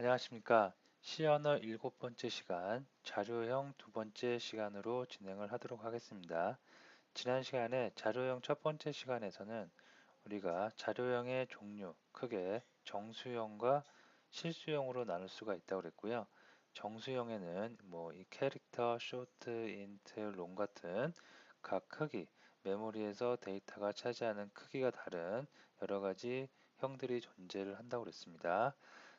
안녕하십니까. C언어 7번째 시간, 자료형 2번째 시간으로 진행을 하도록 하겠습니다. 지난 시간에 자료형 첫 번째 시간에서는 우리가 자료형의 종류, 크게 정수형과 실수형으로 나눌 수가 있다고 그랬고요. 정수형에는 이 캐릭터, 쇼트, 인트, 롱 같은 각 크기, 메모리에서 데이터가 차지하는 크기가 다른 여러 가지 형들이 존재를 한다고 그랬습니다.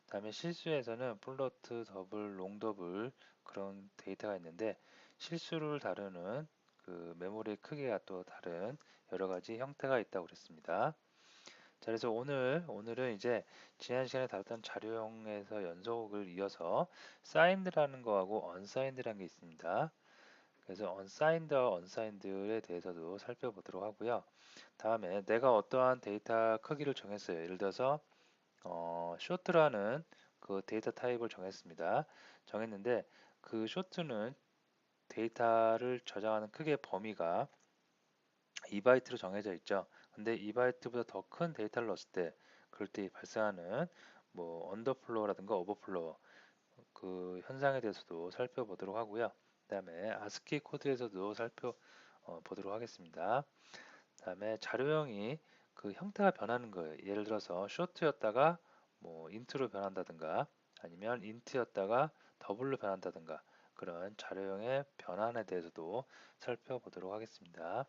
다음에 실수에서는 플로트, 더블, 롱 더블 그런 데이터가 있는데 실수를 다루는 그 메모리의 크기가 또 다른 여러 가지 형태가 있다고 그랬습니다. 자, 그래서 오늘은 이제 지난 시간에 다뤘던 자료형에서 연속을 이어서 사인드라는 거하고 언사인드라는 게 있습니다. 그래서 언사인드와 언사인드에 대해서도 살펴보도록 하고요. 다음에 내가 어떠한 데이터 크기를 정했어요. 예를 들어서 쇼트라는 그 데이터 타입을 정했습니다. 정했는데 그 쇼트는 데이터를 저장하는 크기의 범위가 2바이트로 정해져 있죠. 근데 2바이트보다 더 큰 데이터를 넣었을 때 그럴 때 발생하는 언더플로우라든가 오버플로우 그 현상에 대해서도 살펴보도록 하고요. 그다음에 아스키 코드에서도 살펴보도록 하겠습니다. 그다음에 자료형이 그 형태가 변하는 거예요. 예를 들어서 쇼트였다가 인트로 변한다든가 아니면 인트였다가 더블로 변한다든가 그런 자료형의 변환에 대해서도 살펴보도록 하겠습니다.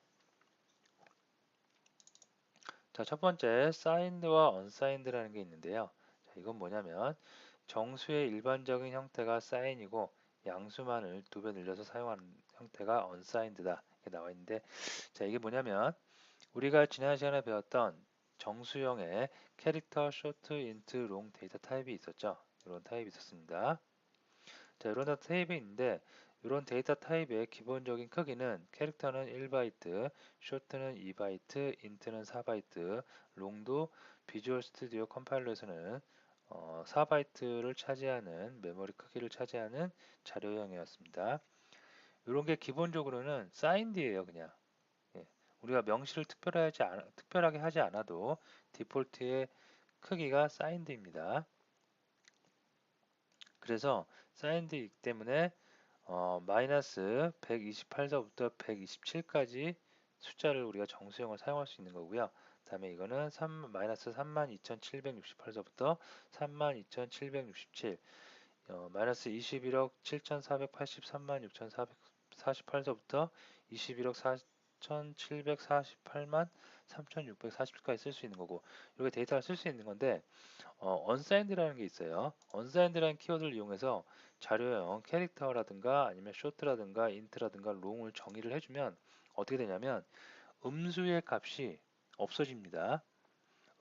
자, 첫 번째 사인드와 언사인드라는 게 있는데요. 자, 이건 뭐냐면 정수의 일반적인 형태가 사인이고 양수만을 2배 늘려서 사용하는 형태가 언사인드다. 이렇게 나와 있는데 자, 이게 뭐냐면 우리가 지난 시간에 배웠던 정수형의 캐릭터, 쇼트, 인트, 롱 데이터 타입이 있었죠. 이런 타입이 있었습니다. 자, 이런 데이터 타입이 있는데 이런 데이터 타입의 기본적인 크기는 캐릭터는 1바이트, 쇼트는 2바이트, 인트는 4바이트, 롱도 비주얼 스튜디오 컴파일러에서는 4바이트를 차지하는 메모리 크기를 차지하는 자료형이었습니다. 이런 게 기본적으로는 사인드예요, 그냥. 예, 우리가 명시를 특별하게 하지 않아도 디폴트의 크기가 사인드입니다. 그래서 사인드이기 때문에 마이너스 128서부터 127까지 숫자를 우리가 정수형을 사용할 수 있는 거고요. 다음에 이거는 마이너스 32,768서부터 32,767, 마이너스 21억 7,483만 6,448서부터 21억 4,748만 3,640까지 쓸 수 있는 거고 이렇게 데이터를 쓸 수 있는 건데 언사인드라는 게 있어요. 언사인드라는 키워드를 이용해서 자료형 캐릭터라든가 아니면 쇼트라든가 인트라든가 롱을 정의를 해주면 어떻게 되냐면 음수의 값이 없어집니다.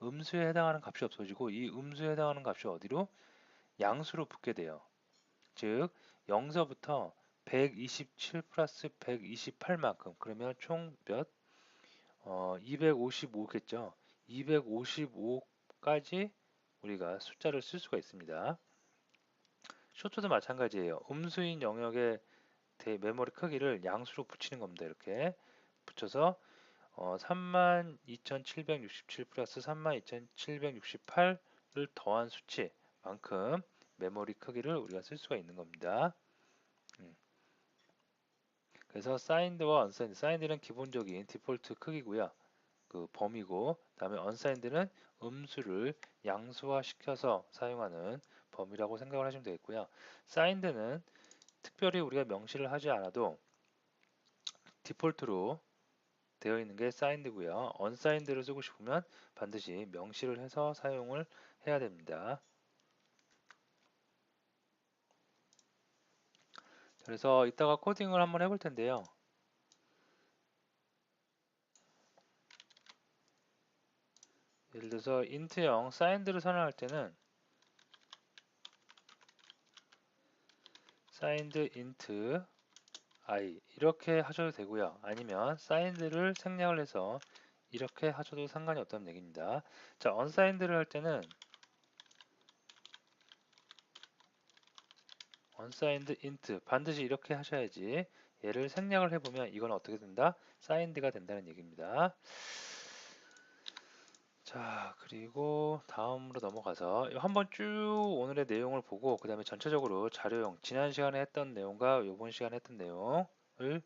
음수에 해당하는 값이 없어지고 이 음수에 해당하는 값이 어디로? 양수로 붙게 돼요. 즉 0서부터 127 플러스 128만큼 그러면 총 몇? 255겠죠. 255까지 우리가 숫자를 쓸 수가 있습니다. 쇼트도 마찬가지예요. 음수인 영역의 메모리 크기를 양수로 붙이는 겁니다. 이렇게 붙여서 32,767 플러스 32,768을 더한 수치만큼 메모리 크기를 우리가 쓸 수가 있는 겁니다. 그래서 사인드와 언사인드, 사인드는 기본적인 디폴트 크기고요. 그 범위고, 다음에 언사인드는 음수를 양수화시켜서 사용하는 범위라고 생각을 하시면 되겠고요. 사인드는 특별히 우리가 명시를 하지 않아도 디폴트로 되어 있는 게 사인드고요. 언사인드를 쓰고 싶으면 반드시 명시를 해서 사용을 해야 됩니다. 그래서 이따가 코딩을 한번 해볼 텐데요. 예를 들어서 int형 사인드를 선언할 때는 signed int i 이렇게 하셔도 되고요. 아니면 signed를 생략을 해서 이렇게 하셔도 상관이 없다는 얘기입니다. 자, unsigned를 할 때는 unsigned int 반드시 이렇게 하셔야지 얘를 생략을 해보면 이건 어떻게 된다? signed가 된다는 얘기입니다. 자, 그리고 다음으로 넘어가서 한번 쭉 오늘의 내용을 보고 그 다음에 전체적으로 자료용, 지난 시간에 했던 내용과 이번 시간에 했던 내용을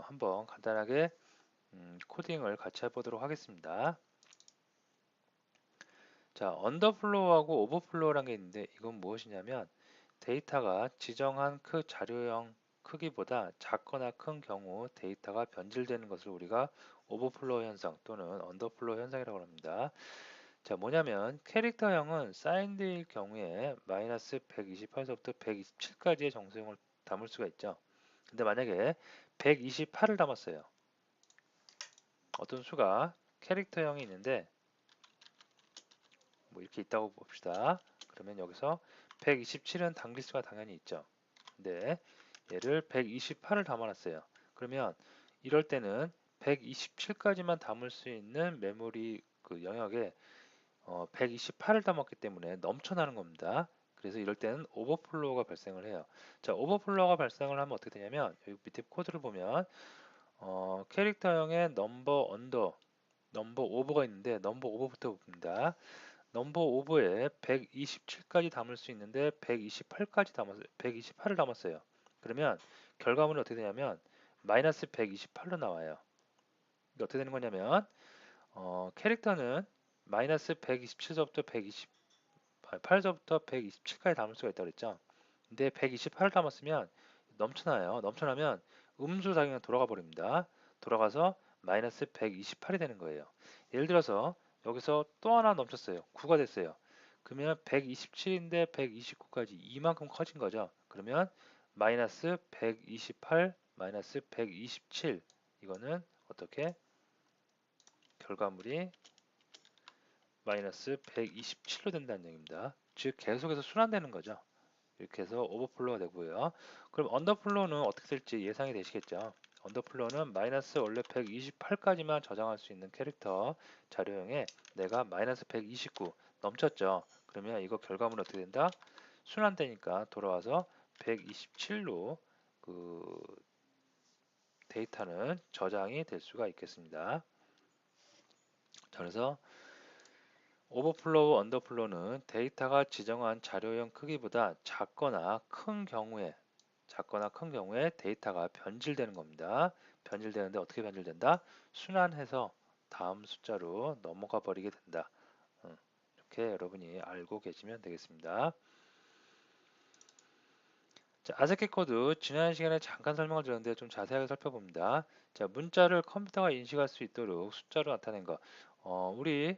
한번 간단하게 코딩을 같이 해보도록 하겠습니다. 자, 언더플로우하고 오버플로우라는 게 있는데 이건 무엇이냐면 데이터가 지정한 그 자료형 크기보다 작거나 큰 경우 데이터가 변질되는 것을 우리가 오버플로우 현상 또는 언더플로우 현상이라고 합니다. 자, 뭐냐면 캐릭터형은 사인드일 경우에 마이너스 128서부터 127까지의 정수형을 담을 수가 있죠. 근데 만약에 128을 담았어요. 어떤 수가 캐릭터형이 있는데 뭐 이렇게 있다고 봅시다. 그러면 여기서 127은 담길 수가 당연히 있죠. 근데 얘를 128을 담아놨어요. 그러면 이럴 때는 127까지만 담을 수 있는 메모리 그 영역에 128을 담았기 때문에 넘쳐나는 겁니다. 그래서 이럴 때는 오버플로우가 발생을 해요. 자, 오버플로우가 발생을 하면 어떻게 되냐면 여기 밑에 코드를 보면 캐릭터형의 넘버 언더, 넘버 오버가 있는데 넘버 오버부터 봅니다. 넘버 오버에 127까지 담을 수 있는데 128까지 담았어요. 128을 담았어요. 그러면 결과물이 어떻게 되냐면 마이너스 128로 나와요. 이게 어떻게 되는 거냐면 캐릭터는 마이너스 127서부터 128서부터 127까지 담을 수가 있다고 그랬죠. 근데 128을 담았으면 넘쳐나요. 넘쳐나면 음수 작용에 돌아가 버립니다. 돌아가서 마이너스 128이 되는 거예요. 예를 들어서 여기서 또 하나 넘쳤어요. 9가 됐어요. 그러면 127인데 129까지 이만큼 커진 거죠. 그러면 마이너스 128 마이너스 127 이거는 어떻게 결과물이 마이너스 127로 된다는 얘기입니다. 즉 계속해서 순환되는 거죠. 이렇게 해서 오버플로우가 되고요. 그럼 언더플로우는 어떻게 될지 예상이 되시겠죠. 언더플로우는 마이너스 원래 128까지만 저장할 수 있는 캐릭터 자료형에 내가 마이너스 129 넘쳤죠. 그러면 이거 결과물은 어떻게 된다? 순환되니까 돌아와서 127로 그 데이터는 저장이 될 수가 있겠습니다. 자, 그래서 오버플로우, 언더플로우는 데이터가 지정한 자료형 크기보다 작거나 큰 경우에 데이터가 변질되는 겁니다. 변질되는데 어떻게 변질된다? 순환해서 다음 숫자로 넘어가 버리게 된다. 이렇게 여러분이 알고 계시면 되겠습니다. 자, 아스키 코드 지난 시간에 잠깐 설명을 드렸는데 좀 자세하게 살펴봅니다. 자, 문자를 컴퓨터가 인식할 수 있도록 숫자로 나타낸 거. 우리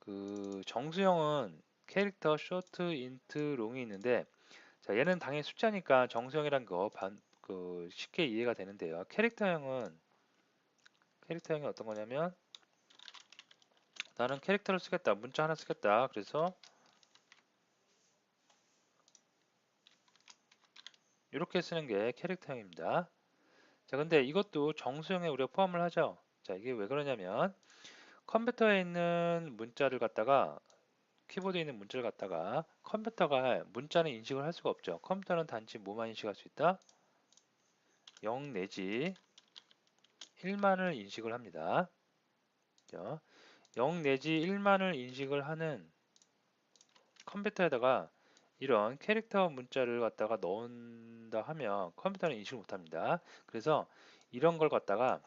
그 정수형은 캐릭터, 쇼트, 인트, 롱이 있는데 자, 얘는 당연히 숫자니까 정수형이란 거 쉽게 이해가 되는데요. 캐릭터형이 어떤 거냐면 나는 캐릭터를 쓰겠다. 문자 하나 쓰겠다. 그래서 이렇게 쓰는 게 캐릭터형입니다. 자, 근데 이것도 정수형에 우리가 포함을 하죠. 자, 이게 왜 그러냐면 컴퓨터에 있는 문자를 갖다가 키보드에 있는 문자를 갖다가 컴퓨터가 문자는 인식을 할 수가 없죠. 컴퓨터는 단지 뭐만 인식할 수 있다? 0 내지 1만을 인식을 합니다. 0 내지 1만을 인식을 하는 컴퓨터에다가 이런 캐릭터 문자를 갖다가 넣는다 하면 컴퓨터는 인식을 못합니다. 그래서 이런 걸 갖다가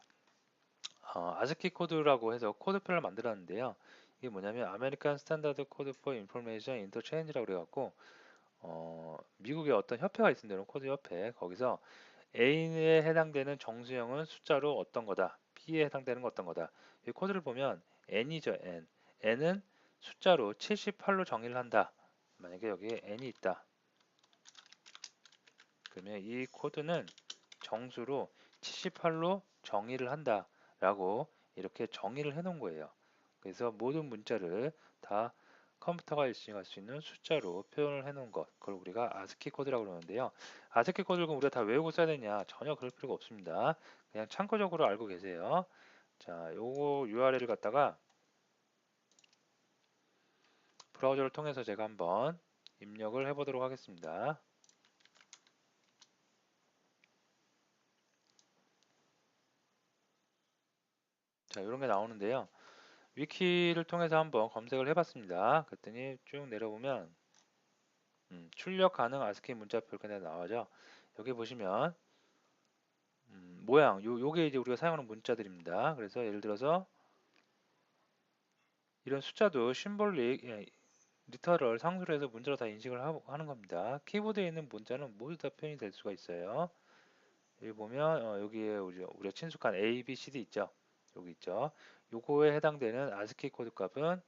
아스키 코드라고 해서 코드표를 만들었는데요. 이게 뭐냐면 아메리칸 스탠다드 코드 포 인포메이션 인터체인지라고 그래갖고 미국의 어떤 협회가 있습니다. 이런 코드 협회. 거기서 A에 해당되는 정수형은 숫자로 어떤 거다. B에 해당되는 거 어떤 거다. 이 코드를 보면 N이죠, N. N은 숫자로 78로 정의를 한다. 만약에 여기에 N이 있다. 그러면 이 코드는 정수로 78로 정의를 한다. 라고 이렇게 정의를 해 놓은 거예요. 그래서 모든 문자를 다 컴퓨터가 인식할 수 있는 숫자로 표현을 해 놓은 것. 그걸 우리가 아스키 코드라고 그러는데요. 아스키 코드를 그럼 우리가 다 외우고 써야 되냐? 전혀 그럴 필요가 없습니다. 그냥 참고적으로 알고 계세요. 자, 요거 URL을 갖다가 브라우저를 통해서 제가 한번 입력을 해 보도록 하겠습니다. 자, 이런 게 나오는데요. 위키를 통해서 한번 검색을 해봤습니다. 그랬더니 쭉 내려보면 출력 가능 ASCII 문자표 이렇게 나와죠. 여기 보시면 모양 요게 이제 우리가 사용하는 문자들입니다. 그래서 예를 들어서 이런 숫자도 심볼릭 리터럴 상수로 해서 문자로 다 인식을 하는 겁니다. 키보드에 있는 문자는 모두 다 표현이 될 수가 있어요. 여기 보면 여기에 우리가 친숙한 A, B, C, D 있죠. 여기 있죠. 요거에 해당되는 ASCII 코드 값은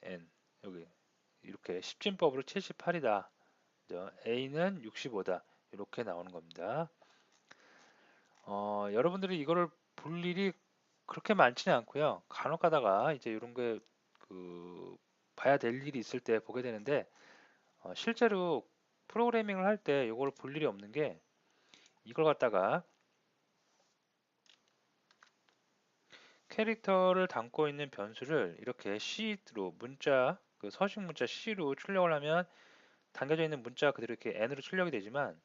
N 여기 이렇게 10진법으로 78이다. A는 65다. 이렇게 나오는 겁니다. 여러분들이 이거를 볼 일이 그렇게 많지는 않고요. 간혹 가다가 이제 이런 게 봐야 될 일이 있을 때 보게 되는데 실제로 프로그래밍을 할 때 이걸 볼 일이 없는 게 이걸 갖다가 캐릭터를 담고 있는 변수를 이렇게 C로 문자 서식 문자 C로 출력을 하면 담겨져 있는 문자 그대로 이렇게 N으로 출력이 되지만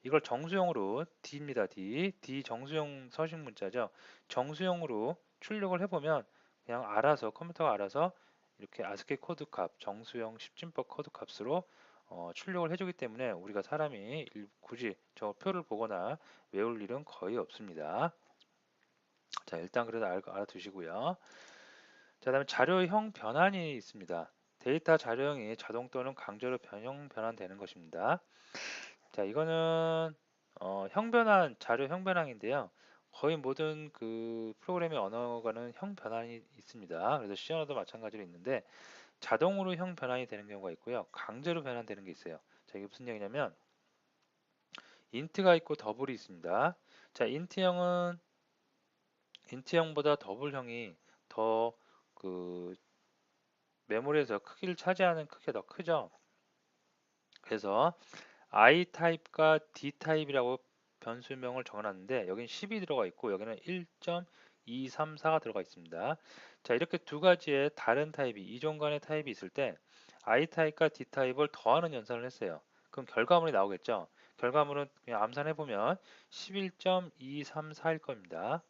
이걸 정수형으로 D입니다. D 정수형 서식 문자죠. 정수형으로 출력을 해보면 그냥 알아서 컴퓨터가 알아서 이렇게 ASCII 코드 값, 정수형 10진법 코드 값으로 출력을 해주기 때문에 우리가 사람이 굳이 저 표를 보거나 외울 일은 거의 없습니다. 자, 일단 그래도 알아두시고요. 자, 다음에 자료형 변환이 있습니다. 데이터 자료형이 자동 또는 강제로 변환되는 것입니다. 자, 이거는 형 변환, 자료 형 변환인데요. 거의 모든 프로그래밍 언어가는 형 변환이 있습니다. 그래서 C 언어도 마찬가지로 있는데 자동으로 형 변환이 되는 경우가 있고요. 강제로 변환되는 게 있어요. 자, 이게 무슨 얘기냐면 인트가 있고 더블이 있습니다. 자, 인트형보다 더블형이 더 메모리에서 크기를 차지하는 크기가 더 크죠. 그래서 I 타입과 D 타입이라고 변수명을 정해놨는데 여기는 10이 들어가 있고 여기는 1.234가 들어가 있습니다. 자, 이렇게 두 가지의 다른 타입이 이종 간의 타입이 있을 때 I 타입과 D 타입을 더하는 연산을 했어요. 그럼 결과물이 나오겠죠. 결과물은 그냥 암산해보면 11.234일 겁니다.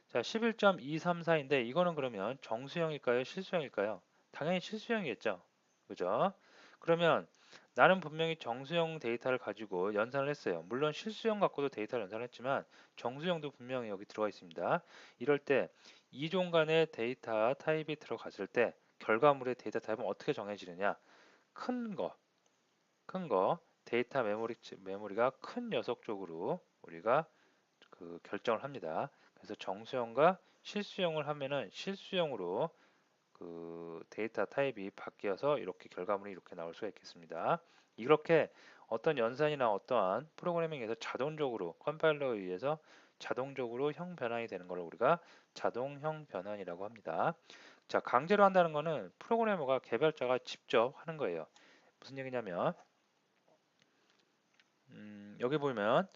자, 11.234인데 이거는 그러면 정수형일까요? 실수형일까요? 당연히 실수형이겠죠. 그죠? 그러면 나는 분명히 정수형 데이터를 가지고 연산을 했어요. 물론 실수형 갖고도 데이터를 연산을 했지만 정수형도 분명히 여기 들어가 있습니다. 이럴 때 이종 간의 데이터 타입이 들어갔을 때 결과물의 데이터 타입은 어떻게 정해지느냐? 큰 거 데이터 메모리가 큰 녀석 쪽으로 우리가 결정을 합니다. 그래서 정수형과 실수형을 하면은 실수형으로 데이터 타입이 바뀌어서 이렇게 결과물이 이렇게 나올 수가 있겠습니다. 이렇게 어떤 연산이나 어떠한 프로그래밍에서 자동적으로 컴파일러에 의해서 자동적으로 형 변환이 되는 걸 우리가 자동형 변환이라고 합니다. 자, 강제로 한다는 거는 프로그래머가 개발자가 직접 하는 거예요. 무슨 얘기냐면 여기 보면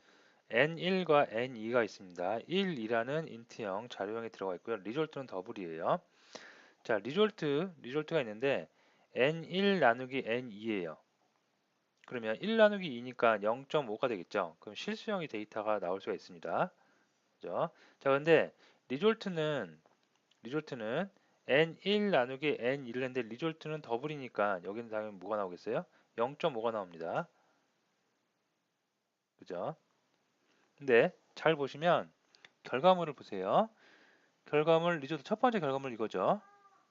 N1과 N2가 있습니다. 1, 2라는 인트형 자료형이 들어가 있고요. 리졸트는 더블이에요. 자, 리졸트가 있는데 N1 나누기 N2예요. 그러면 1 나누기 2니까 0.5가 되겠죠. 그럼 실수형의 데이터가 나올 수가 있습니다. 그죠? 자, 근데 리졸트는 N1 나누기 N2를 했는데 리졸트는 더블이니까 여기는 당연히 뭐가 나오겠어요? 0.5가 나옵니다. 그죠? 근데 잘 보시면 결과물을 보세요. 리조트 첫 번째 결과물 이거죠.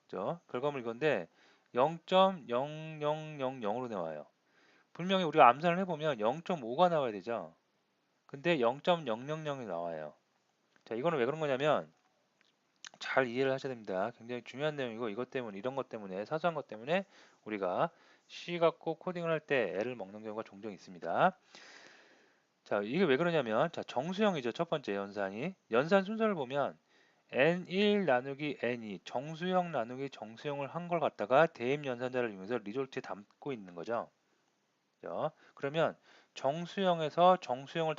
그죠? 결과물 이건데 0.0000으로 나와요. 분명히 우리가 암산을 해보면 0.5가 나와야 되죠. 근데 0.000이 나와요. 자, 이거는 왜 그런 거냐면 잘 이해를 하셔야 됩니다. 굉장히 중요한 내용이고 이것 때문에 이런 것 때문에 사소한 것 때문에 우리가 C 갖고 코딩을 할 때 L을 먹는 경우가 종종 있습니다. 자, 이게 왜 그러냐면 자, 정수형이죠. 첫 번째 연산이. 연산 순서를 보면 N1 나누기 N2 정수형 나누기 정수형을 한 걸 갖다가 대입 연산자를 이용해서 리졸트에 담고 있는 거죠. 그죠? 그러면 정수형에서 정수형을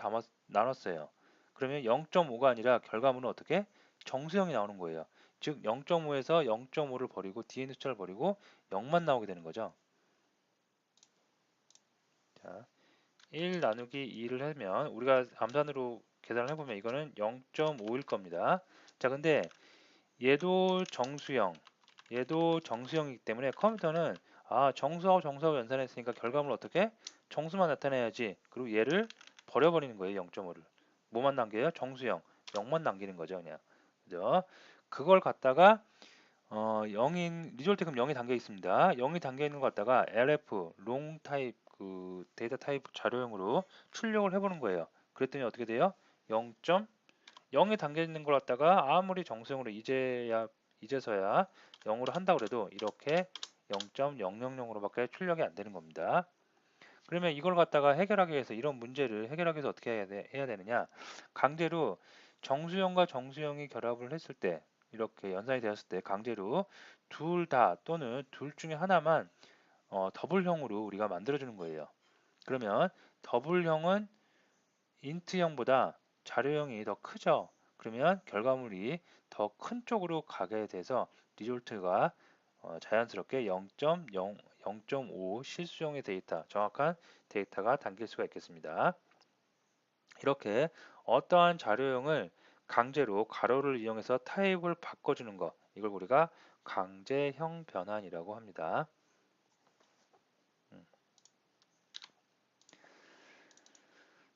나눴어요. 그러면 0.5가 아니라 결과물은 어떻게? 정수형이 나오는 거예요. 즉 0.5에서 0.5를 버리고 뒤에 숫자를 버리고 0만 나오게 되는 거죠. 자, 1 나누기 2를 하면 우리가 암산으로 계산을 해보면 이거는 0.5일 겁니다. 자, 근데 얘도 정수형, 얘도 정수형이기 때문에 컴퓨터는 정수하고 정수하고 연산했으니까 결과물 어떻게? 정수만 나타내야지. 그리고 얘를 버려버리는 거예요. 0.5를. 뭐만 남겨요? 정수형. 0만 남기는 거죠. 그냥. 그죠? 그걸 갖다가 0인 리졸트 그럼 0이 담겨 있습니다. 0이 담겨 있는 거 갖다가 LF 롱 타입 그 데이터 타입 자료형으로 출력을 해보는 거예요. 그랬더니 어떻게 돼요? 0이 담겨 있는 걸 갖다가 아무리 정수형으로 이제서야 0으로 한다고 그래도 이렇게 0.000으로밖에 출력이 안 되는 겁니다. 그러면 이걸 갖다가 해결하기 위해서 이런 문제를 해결하기 위해서 어떻게 해야 되느냐? 강제로 정수형과 정수형이 결합을 했을 때 이렇게 연산이 되었을 때 강제로 둘 다 또는 둘 중에 하나만 더블형으로 우리가 만들어주는 거예요. 그러면 더블형은 인트형보다 자료형이 더 크죠. 그러면 결과물이 더 큰 쪽으로 가게 돼서 리졸트가 자연스럽게 0.5 실수형의 데이터, 정확한 데이터가 담길 수가 있겠습니다. 이렇게 어떠한 자료형을 강제로 가로를 이용해서 타입을 바꿔주는 것, 이걸 우리가 강제형 변환이라고 합니다.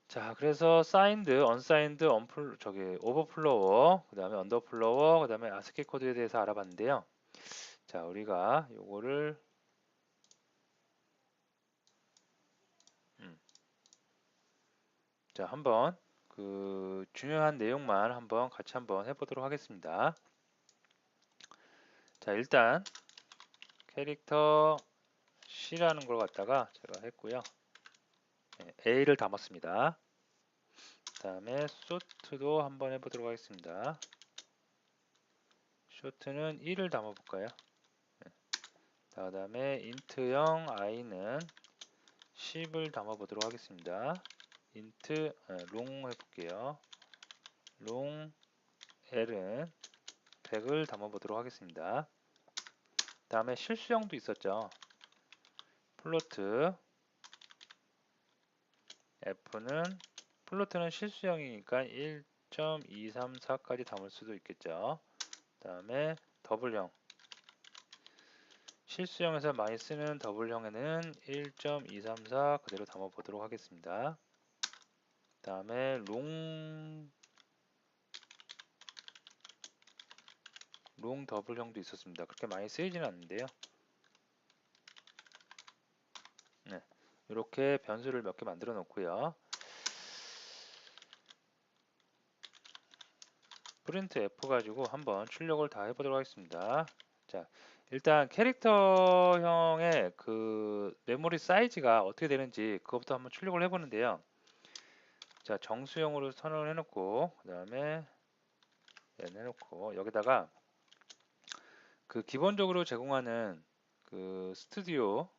자, 그래서 사인드, 언사인드, 오버플로워, 그 다음에 언더플로워, 그 다음에 아스키 코드에 대해서 알아봤는데요. 자, 우리가 요거를 자, 한번 그 중요한 내용만 한번 같이 한번 해보도록 하겠습니다. 자, 일단 캐릭터 C라는 걸 갖다가 제가 했고요. A를 담았습니다. 그 다음에 소트도 한번 해보도록 하겠습니다. 쇼트는 1을 담아볼까요? 그 다음에 int형 i는 10을 담아보도록 하겠습니다. int 롱 해볼게요. 롱 l은 100을 담아보도록 하겠습니다. 다음에 실수형도 있었죠. 플로트 플로트는 실수형이니까 1.234까지 담을 수도 있겠죠. 다음에 더블형 실수형에서 많이 쓰는 더블형에는 1.234 그대로 담아보도록 하겠습니다. 다음에 롱 더블형도 있었습니다. 그렇게 많이 쓰이지는 않는데요. 네, 이렇게 변수를 몇 개 만들어 놓고요. 프린트 F 가지고 한번 출력을 다 해보도록 하겠습니다. 자, 일단 캐릭터형의 그 메모리 사이즈가 어떻게 되는지 그것부터 한번 출력을 해보는데요. 자, 정수형으로 선언을 해놓고 그 다음에 얘는 해놓고 여기다가 그 기본적으로 제공하는 그 스튜디오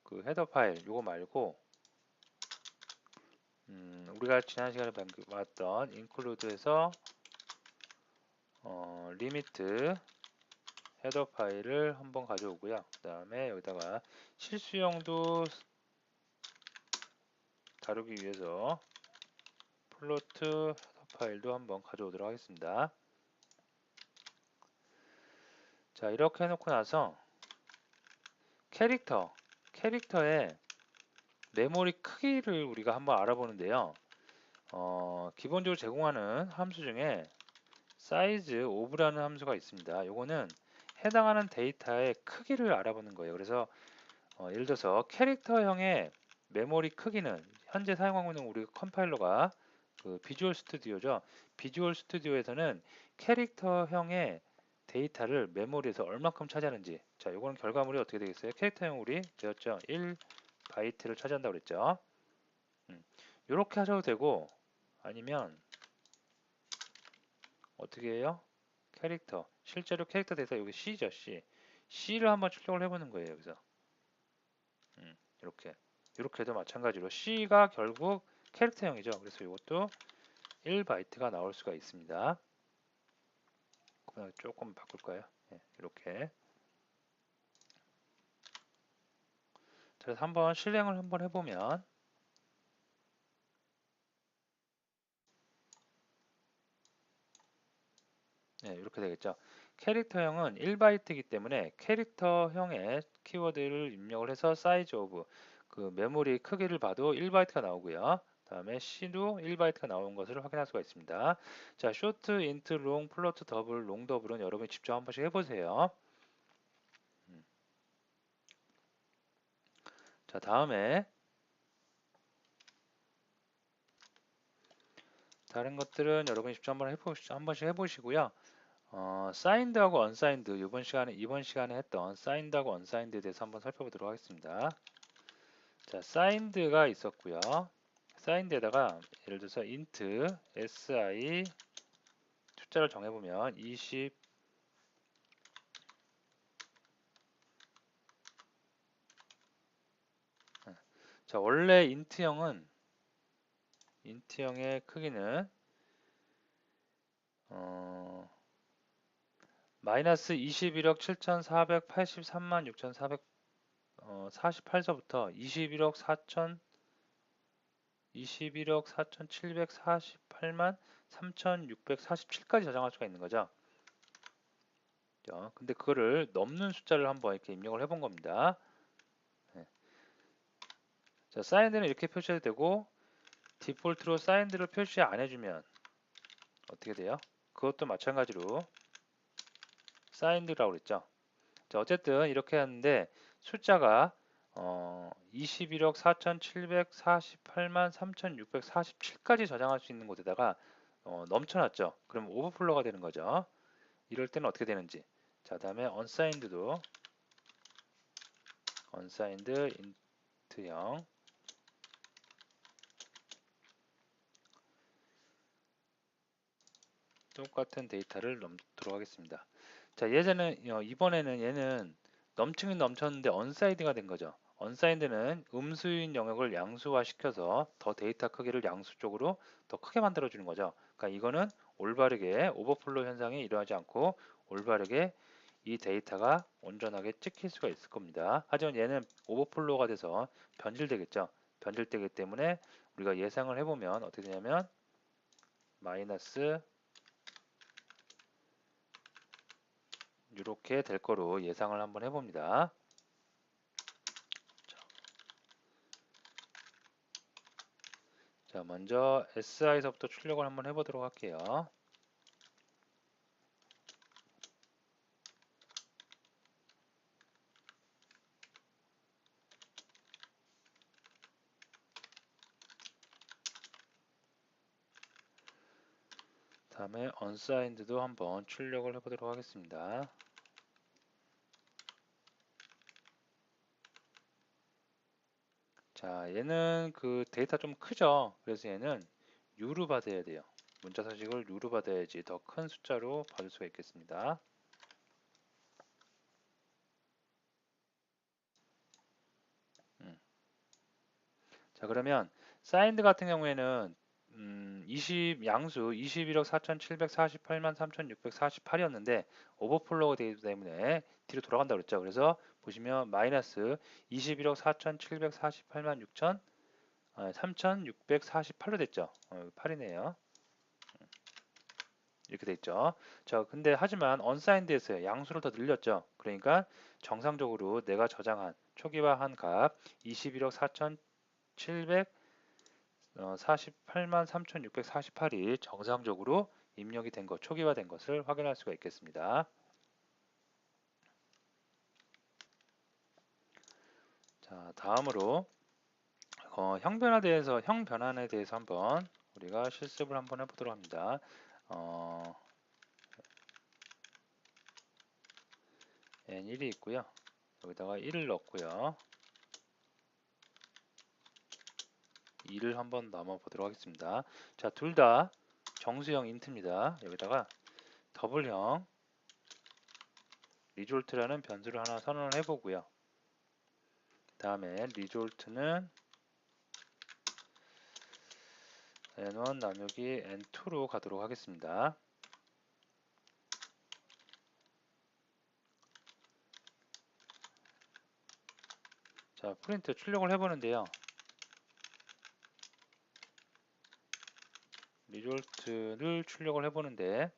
그 헤더 파일 요거 말고 우리가 지난 시간에 봤던 include에서 리미트 헤더 파일을 한번 가져오고요. 그 다음에 여기다가 실수형도 다루기 위해서 플로트 헤더 파일도 한번 가져오도록 하겠습니다. 자, 이렇게 해놓고 나서 캐릭터의 메모리 크기를 우리가 한번 알아보는데요. 기본적으로 제공하는 함수 중에 size of라는 함수가 있습니다. 요거는 해당하는 데이터의 크기를 알아보는 거예요. 그래서 예를 들어서 캐릭터형의 메모리 크기는 현재 사용하고 있는 우리 컴파일러가 그 비주얼 스튜디오죠. 비주얼 스튜디오에서는 캐릭터형의 데이터를 메모리에서 얼마큼 차지하는지. 자, 요거는 결과물이 어떻게 되겠어요? 캐릭터형 우리 되었죠. 1바이트를 차지한다고 그랬죠. 이렇게 하셔도 되고 아니면 어떻게 해요? 실제로 캐릭터 데이터 여기 C죠. C를 한번 출력을 해보는 거예요. 여기서 이렇게 해도 마찬가지로 C가 결국 캐릭터형이죠. 그래서 이것도 1바이트가 나올 수가 있습니다. 조금 바꿀까요? 네, 이렇게. 그래서 한번 실행을 한번 해보면 네, 이렇게 되겠죠. 캐릭터형은 1바이트이기 때문에 캐릭터형의 키워드를 입력을 해서 사이즈 오브 그 메모리 크기를 봐도 1바이트가 나오고요. 다음에 C도 1바이트가 나오는 것을 확인할 수가 있습니다. 자, 쇼트, 인트, 롱, 플로트, 더블, 롱 더블은 여러분이 직접 한 번씩 해보세요. 자, 다음에 다른 것들은 여러분이 직접 한 번씩 해보시고요. 사인드하고 언사인드 이번 시간에 했던 사인드하고 언사인드에 대해서 한번 살펴보도록 하겠습니다. 자, 사인드가 있었고요. 사인드에다가 예를 들어서 int si 숫자를 정해보면 20 자, 원래 인트형의 크기는 마이너스 21억 7,483만 6,448서부터 21억 4,748만 3,647까지 저장할 수가 있는 거죠. 근데 그거를 넘는 숫자를 한번 이렇게 입력을 해본 겁니다. 네. 자, 사인드는 이렇게 표시해도 되고 디폴트로 사인드를 표시 안 해주면 어떻게 돼요? 그것도 마찬가지로 사인드라고 그랬죠. 자, 어쨌든 이렇게 하는데 숫자가 21억 4,748만 3,647까지 저장할 수 있는 곳에다가 넘쳐났죠. 그럼 오버플로가 되는 거죠. 이럴 때는 어떻게 되는지. 자, 다음에 unsigned도 unsigned int형 똑같은 데이터를 넣도록 하겠습니다. 자, 이번에는 얘는 넘치긴 넘쳤는데 언사이드가 된 거죠. 언사이드는 음수인 영역을 양수화 시켜서 더 데이터 크기를 양수 쪽으로 더 크게 만들어 주는 거죠. 그러니까 이거는 올바르게 오버플로 현상이 일어나지 않고 올바르게 이 데이터가 온전하게 찍힐 수가 있을 겁니다. 하지만 얘는 오버플로가 돼서 변질되겠죠. 변질되기 때문에 우리가 예상을 해보면 어떻게 되냐면 마이너스 이렇게 될 거로 예상을 한번 해봅니다. 자, 먼저 SI서부터 출력을 한번 해보도록 할게요. 다음에 unsigned도 한번 출력을 해보도록 하겠습니다. 자, 얘는 그 데이터 좀 크죠. 그래서 얘는 U로 받아야 돼요. 문자 서식을 U로 받아야지 더 큰 숫자로 받을 수가 있겠습니다. 자, 그러면 사인드 같은 경우에는 21억 4,748만 3,648이었는데 오버플로우가 되기 때문에 뒤로 돌아간다고 그랬죠. 그래서 보시면 마이너스 21억 4,748만 3,648로 됐죠. 8이네요. 이렇게 됐죠. 자, 근데 하지만 unsigned에서요. 양수를 더 늘렸죠. 그러니까 정상적으로 내가 저장한 초기화한 값 21억 4,748만 3,648이 정상적으로 입력이 된 것, 초기화된 것을 확인할 수가 있겠습니다. 자, 다음으로 형 변환에 대해서 한번 우리가 실습을 한번 해보도록 합니다. N1이 있고요. 여기다가 1을 넣고요. 2를 한번 남아보도록 하겠습니다. 자, 둘 다 정수형 인트입니다. 여기다가 더블형 리졸트라는 변수를 하나 선언을 해보고요. 다음에 리졸트는 n1 나누기 n2로 가도록 하겠습니다. 자, 프린트 출력을 해보는데요. 리졸트를 출력을 해보는데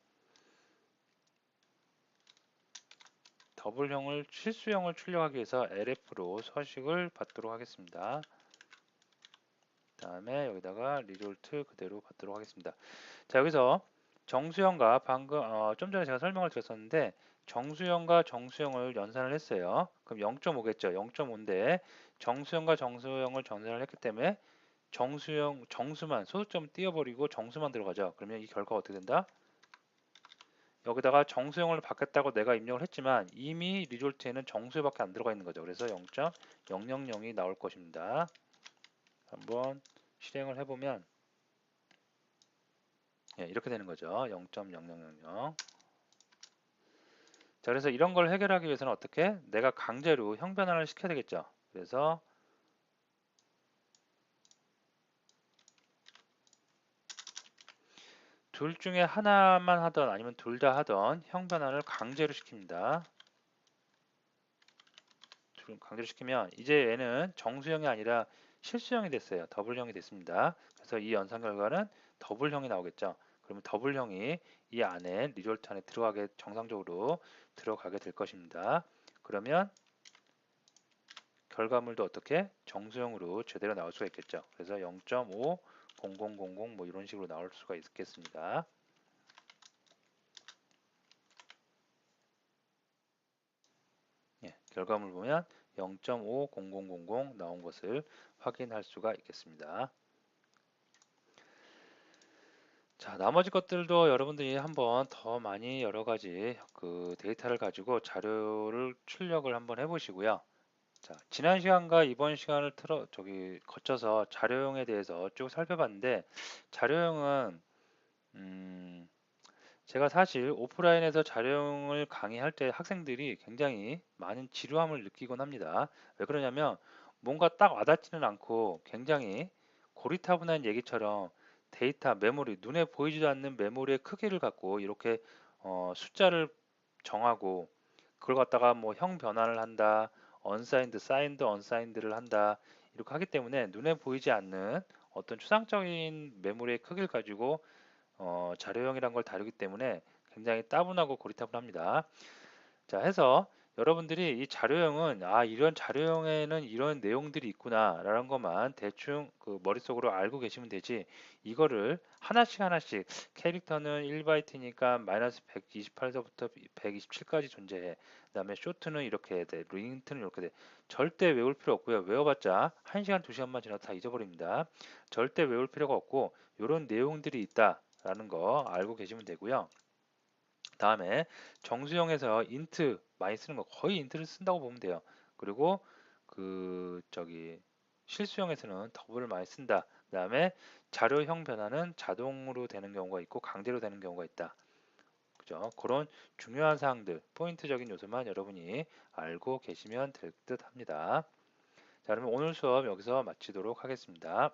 더블형을 실수형을 출력하기 위해서 LF로 서식을 받도록 하겠습니다. 다음에 여기다가 리졸트 그대로 받도록 하겠습니다. 자, 여기서 정수형과 방금 좀 전에 제가 설명을 드렸었는데 정수형과 정수형을 연산을 했어요. 그럼 0.5겠죠. 0.5인데 정수형과 정수형을 연산을 했기 때문에 정수만 소수점 띄워버리고 정수만 들어가죠. 그러면 이 결과가 어떻게 된다? 여기다가 정수형을 받겠다고 내가 입력을 했지만 이미 리졸트에는 정수밖에 안 들어가 있는 거죠. 그래서 0.000이 나올 것입니다. 한번 실행을 해보면 예, 이렇게 되는 거죠. 0.0000. 자, 그래서 이런 걸 해결하기 위해서는 어떻게? 내가 강제로 형 변환을 시켜야 되겠죠. 그래서 둘 중에 하나만 하던 아니면 둘 다 하던 형 변환을 강제로 시킵니다. 강제로 시키면 이제 얘는 정수형이 아니라 실수형이 됐어요. 더블형이 됐습니다. 그래서 이 연산 결과는 더블형이 나오겠죠. 그러면 더블형이 이 안에 리졸트 안에 들어가게 정상적으로 들어가게 될 것입니다. 그러면 결과물도 어떻게 정수형으로 제대로 나올 수가 있겠죠. 그래서 0.5 0000 뭐 이런 식으로 나올 수가 있겠습니다. 예, 결과물 보면 0.5 0000 나온 것을 확인할 수가 있겠습니다. 자, 나머지 것들도 여러분들이 한번 더 많이 여러 가지 그 데이터를 가지고 자료를 출력을 한번 해보시고요. 자, 지난 시간과 이번 시간을 거쳐서 자료형에 대해서 쭉 살펴봤는데 자료형은 제가 사실 오프라인에서 자료형을 강의할 때 학생들이 굉장히 많은 지루함을 느끼곤 합니다. 왜 그러냐면 뭔가 딱 와닿지는 않고 굉장히 고리타분한 얘기처럼 데이터, 메모리, 눈에 보이지도 않는 메모리의 크기를 갖고 이렇게 숫자를 정하고 그걸 갖다가 뭐 형 변환을 한다, 언사인드, 사인드, 언사인드를 한다 이렇게 하기 때문에 눈에 보이지 않는 어떤 추상적인 메모리의 크기를 가지고 자료형이란 걸 다루기 때문에 굉장히 따분하고 고리타분합니다. 자, 해서 여러분들이 이 자료형은 이런 자료형에는 이런 내용들이 있구나라는 것만 대충 그 머릿속으로 알고 계시면 되지 이거를 하나씩 하나씩 캐릭터는 1바이트니까 마이너스 128서부터 127까지 존재해. 그다음에 쇼트는 이렇게 해야 돼. 링트는 이렇게 돼. 절대 외울 필요 없고요. 외워봤자 1시간, 2시간만 지나도 다 잊어버립니다. 절대 외울 필요가 없고 이런 내용들이 있다라는 거 알고 계시면 되고요. 다음에 정수형에서 인트 많이 쓰는 거 거의 인트를 쓴다고 보면 돼요. 그리고 실수형에서는 더블을 많이 쓴다. 그다음에 자료형 변화는 자동으로 되는 경우가 있고 강제로 되는 경우가 있다. 그죠? 그런 중요한 사항들, 포인트적인 요소만 여러분이 알고 계시면 될 듯 합니다. 자, 그러면 오늘 수업 여기서 마치도록 하겠습니다.